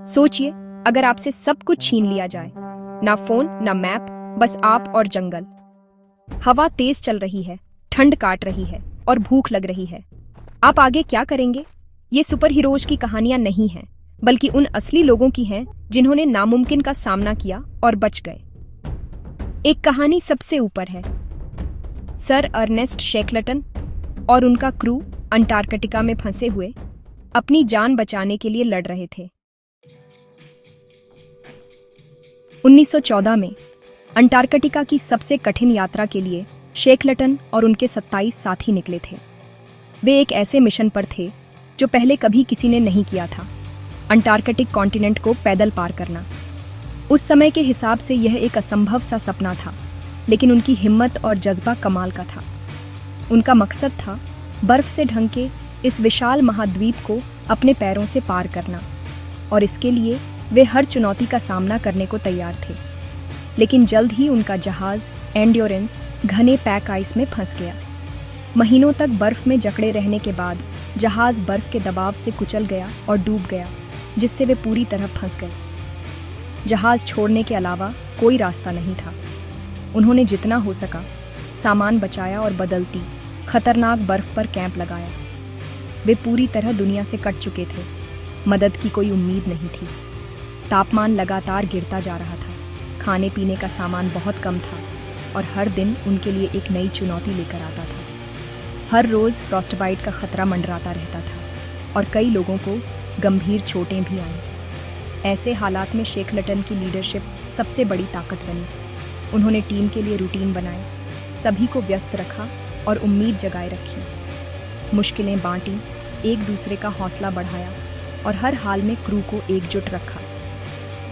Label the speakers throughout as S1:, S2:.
S1: सोचिए, अगर आपसे सब कुछ छीन लिया जाए, ना फोन ना मैप, बस आप और जंगल। हवा तेज चल रही है, ठंड काट रही है और भूख लग रही है। आप आगे क्या करेंगे? ये सुपर हीरोज की कहानियां नहीं हैं, बल्कि उन असली लोगों की हैं जिन्होंने नामुमकिन का सामना किया और बच गए। एक कहानी सबसे ऊपर है। सर अर्नेस्ट शेकलटन और उनका क्रू अंटार्कटिका में फंसे हुए अपनी जान बचाने के लिए लड़ रहे थे। 1914 में अंटार्कटिका की सबसे कठिन यात्रा के लिए शेकलटन और उनके 27 साथी निकले थे। वे एक ऐसे मिशन पर थे जो पहले कभी किसी ने नहीं किया था, अंटार्कटिक कॉन्टिनेंट को पैदल पार करना। उस समय के हिसाब से यह एक असंभव सा सपना था, लेकिन उनकी हिम्मत और जज्बा कमाल का था। उनका मकसद था बर्फ से ढंके इस विशाल महाद्वीप को अपने पैरों से पार करना, और इसके लिए वे हर चुनौती का सामना करने को तैयार थे। लेकिन जल्द ही उनका जहाज एंड्योरेंस घने पैक आइस में फंस गया। महीनों तक बर्फ में जकड़े रहने के बाद जहाज बर्फ के दबाव से कुचल गया और डूब गया, जिससे वे पूरी तरह फंस गए। जहाज छोड़ने के अलावा कोई रास्ता नहीं था। उन्होंने जितना हो सका सामान बचाया और बदलती खतरनाक बर्फ पर कैंप लगाया। वे पूरी तरह दुनिया से कट चुके थे। मदद की कोई उम्मीद नहीं थी। तापमान लगातार गिरता जा रहा था। खाने पीने का सामान बहुत कम था और हर दिन उनके लिए एक नई चुनौती लेकर आता था। हर रोज़ फ्रॉस्टबाइट का खतरा मंडराता रहता था और कई लोगों को गंभीर चोटें भी आईं। ऐसे हालात में शेकलटन की लीडरशिप सबसे बड़ी ताकत बनी। उन्होंने टीम के लिए रूटीन बनाए, सभी को व्यस्त रखा और उम्मीद जगाए रखी। मुश्किलें बांटी, एक दूसरे का हौसला बढ़ाया और हर हाल में क्रू को एकजुट रखा।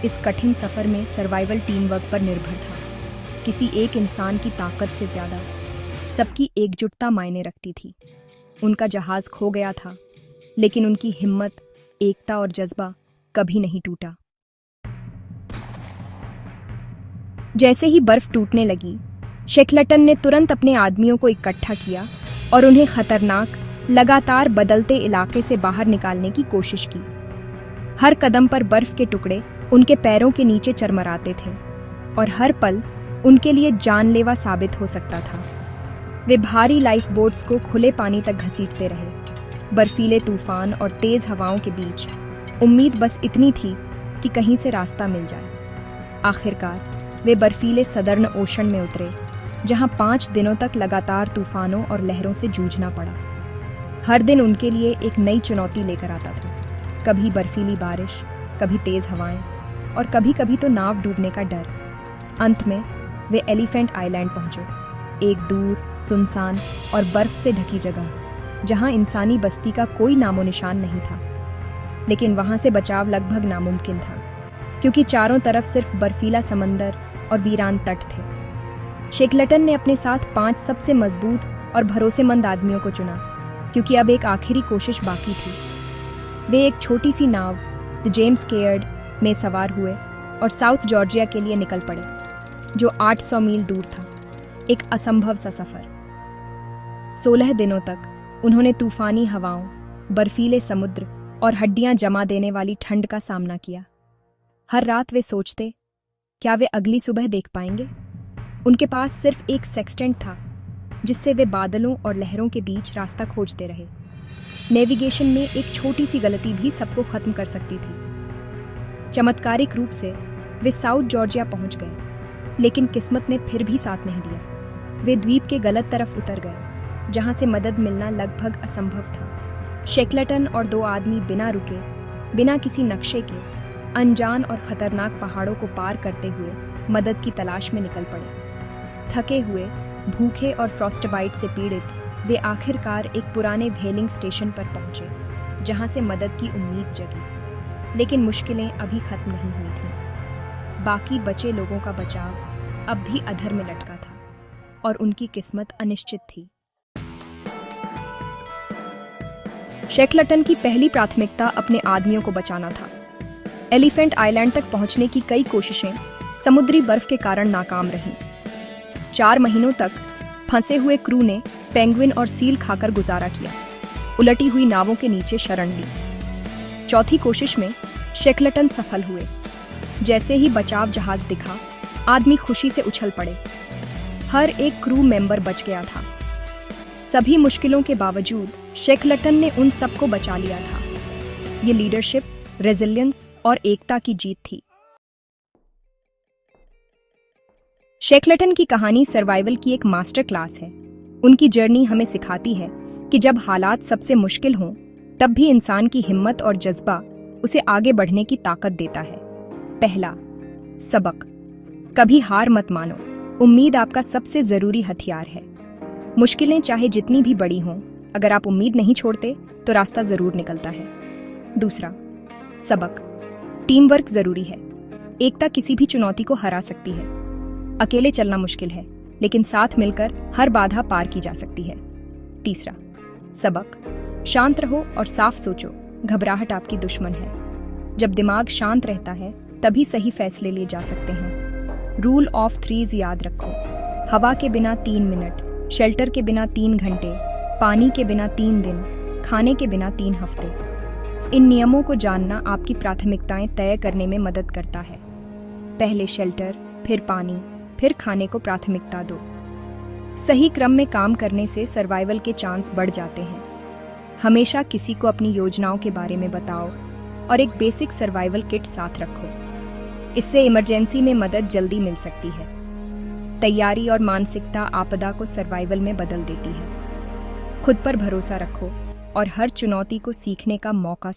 S1: इस कठिन सफ़र में सर्वाइवल टीम वर्क पर निर्भर था। किसी एक इंसान की ताकत से ज़्यादा सबकी एकजुटता मायने रखती थी। उनका जहाज़ खो गया था, लेकिन उनकी हिम्मत, एकता और जज्बा कभी नहीं टूटा। जैसे ही बर्फ टूटने लगी, शेकलटन ने तुरंत अपने आदमियों को इकट्ठा किया और उन्हें खतरनाक, लगातार बदलते इलाके से बाहर निकालने की कोशिश की। हर कदम पर बर्फ के टुकड़े उनके पैरों के नीचे चरमराते थे और हर पल उनके लिए जानलेवा साबित हो सकता था। वे भारी लाइफ बोट्स को खुले पानी तक घसीटते रहे। बर्फीले तूफान और तेज हवाओं के बीच उम्मीद बस इतनी थी कि कहीं से रास्ता मिल जाए। आखिरकार वे बर्फीले सदर्न ओशन में उतरे, जहां 5 दिनों तक लगातार तूफानों और लहरों से जूझना पड़ा। हर दिन उनके लिए एक नई चुनौती लेकर आता था। कभी बर्फीली बारिश, कभी तेज हवाएं और कभी कभी तो नाव डूबने का डर। अंत में वे एलिफेंट आइलैंड पहुंचे, एक दूर, सुनसान और बर्फ से ढकी जगह, जहां इंसानी बस्ती का कोई नामो निशान नहीं था। लेकिन वहां से बचाव लगभग नामुमकिन था, क्योंकि चारों तरफ सिर्फ बर्फीला समंदर और वीरान तट थे। शेकलटन ने अपने साथ 5 सबसे मजबूत और भरोसेमंद आदमियों को चुना, क्योंकि अब एक आखिरी कोशिश बाकी थी। वे एक छोटी सी नाव, द जेम्स केयर्ड, में सवार हुए और साउथ जॉर्जिया के लिए निकल पड़े, जो 800 मील दूर था। एक असंभव सा सफर। 16 दिनों तक उन्होंने तूफानी हवाओं, बर्फीले समुद्र और हड्डियां जमा देने वाली ठंड का सामना किया। हर रात वे सोचते, क्या वे अगली सुबह देख पाएंगे? उनके पास सिर्फ एक सेक्सटेंट था, जिससे वे बादलों और लहरों के बीच रास्ता खोजते रहे। नेविगेशन में एक छोटी सी गलती भी सबको खत्म कर सकती थी। चमत्कारिक रूप से वे साउथ जॉर्जिया पहुंच गए, लेकिन किस्मत ने फिर भी साथ नहीं दिया। वे द्वीप के गलत तरफ उतर गए, जहां से मदद मिलना लगभग असंभव था। शेकलटन और 2 आदमी बिना रुके, बिना किसी नक्शे के, अनजान और खतरनाक पहाड़ों को पार करते हुए मदद की तलाश में निकल पड़े। थके हुए, भूखे और फ्रॉस्टबाइट से पीड़ित, वे आखिरकार एक पुराने व्हेलिंग स्टेशन पर पहुंचे, जहां से मदद की उम्मीद जगी। लेकिन मुश्किलें अभी खत्म नहीं हुई थीं। बाकी बचे लोगों का बचाव अब भी अधर में लटका था और उनकी किस्मत अनिश्चित थी। शेकलटन की पहली प्राथमिकता अपने आदमियों को बचाना था। एलिफेंट आइलैंड तक पहुंचने की कई कोशिशें समुद्री बर्फ के कारण नाकाम रहीं। 4 महीनों तक फंसे हुए क्रू ने पेंगुइन और सील खाकर गुजारा किया, उलटी हुई नावों के नीचे शरण ली चौथी कोशिश में शेकलटन सफल हुए। जैसे ही बचाव जहाज दिखा, आदमी खुशी से उछल पड़े। हर एक क्रू मेंबर बच गया था। सभी मुश्किलों के बावजूद शेकलटन ने उन सबको बचा लिया था। ये लीडरशिप, रेजिलियंस और एकता की जीत थी। शेकलटन की कहानी सर्वाइवल की एक मास्टर क्लास है। उनकी जर्नी हमें सिखाती है कि जब हालात सबसे मुश्किल हों, तब भी इंसान की हिम्मत और जज्बा उसे आगे बढ़ने की ताकत देता है। पहला सबक, कभी हार मत मानो। उम्मीद आपका सबसे जरूरी हथियार है। मुश्किलें चाहे जितनी भी बड़ी हों, अगर आप उम्मीद नहीं छोड़ते तो रास्ता जरूर निकलता है। दूसरा सबक, टीम वर्क जरूरी है। एकता किसी भी चुनौती को हरा सकती है। अकेले चलना मुश्किल है, लेकिन साथ मिलकर हर बाधा पार की जा सकती है। तीसरा सबक, शांत रहो और साफ सोचो। घबराहट आपकी दुश्मन है। जब दिमाग शांत रहता है, तभी सही फैसले लिए जा सकते हैं। रूल ऑफ थ्रीज याद रखो। हवा के बिना 3 मिनट, शेल्टर के बिना 3 घंटे, पानी के बिना 3 दिन, खाने के बिना 3 हफ्ते। इन नियमों को जानना आपकी प्राथमिकताएं तय करने में मदद करता है। पहले शेल्टर, फिर पानी, फिर खाने को प्राथमिकता दो। सही क्रम में काम करने से सर्वाइवल के चांस बढ़ जाते हैं। हमेशा किसी को अपनी योजनाओं के बारे में बताओ और एक बेसिक सर्वाइवल किट साथ रखो। इससे इमरजेंसी में मदद जल्दी मिल सकती है। तैयारी और मानसिकता आपदा को सर्वाइवल में बदल देती है। खुद पर भरोसा रखो और हर चुनौती को सीखने का मौका